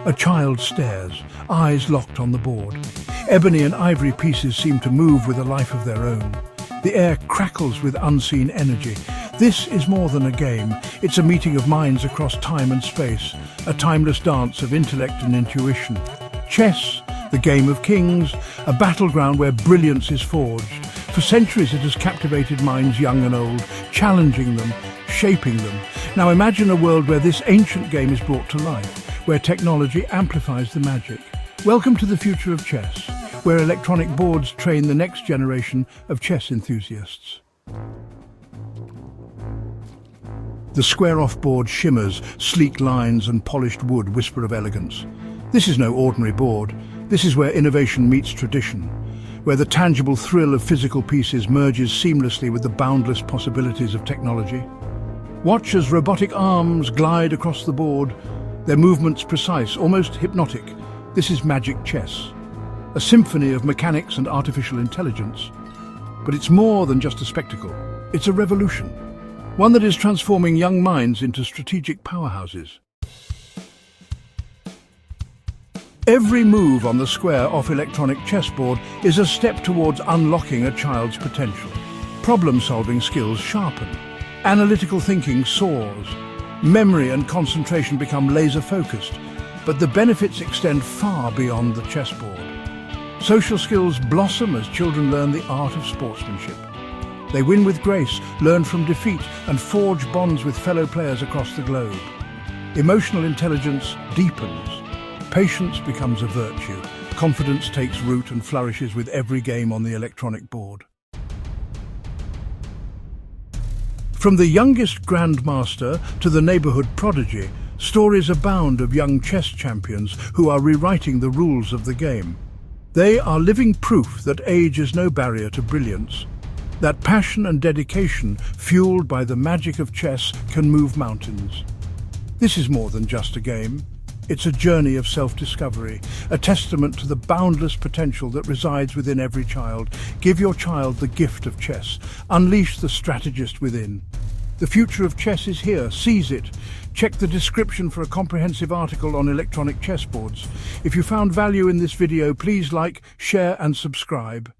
A child stares, eyes locked on the board. Ebony and ivory pieces seem to move with a life of their own. The air crackles with unseen energy. This is more than a game. It's a meeting of minds across time and space, a timeless dance of intellect and intuition. Chess, the game of kings, a battleground where brilliance is forged. For centuries it has captivated minds young and old, challenging them, shaping them. Now imagine a world where this ancient game is brought to life, where technology amplifies the magic. Welcome to the future of chess, where electronic boards train the next generation of chess enthusiasts. The square-off board shimmers, sleek lines and polished wood whisper of elegance. This is no ordinary board. This is where innovation meets tradition, where the tangible thrill of physical pieces merges seamlessly with the boundless possibilities of technology. Watch as robotic arms glide across the board, their movements precise, almost hypnotic. This is magic chess, a symphony of mechanics and artificial intelligence. But it's more than just a spectacle. It's a revolution, one that is transforming young minds into strategic powerhouses. Every move on the square-off electronic chessboard is a step towards unlocking a child's potential. Problem-solving skills sharpen. Analytical thinking soars. Memory and concentration become laser-focused, but the benefits extend far beyond the chessboard. Social skills blossom as children learn the art of sportsmanship. They win with grace, learn from defeat, and forge bonds with fellow players across the globe. Emotional intelligence deepens. Patience becomes a virtue. Confidence takes root and flourishes with every game on the electronic board. From the youngest grandmaster to the neighborhood prodigy, stories abound of young chess champions who are rewriting the rules of the game. They are living proof that age is no barrier to brilliance, that passion and dedication, fueled by the magic of chess, can move mountains. This is more than just a game. It's a journey of self-discovery, a testament to the boundless potential that resides within every child. Give your child the gift of chess. Unleash the strategist within. The future of chess is here. Seize it. Check the description for a comprehensive article on electronic chessboards. If you found value in this video, please like, share and subscribe.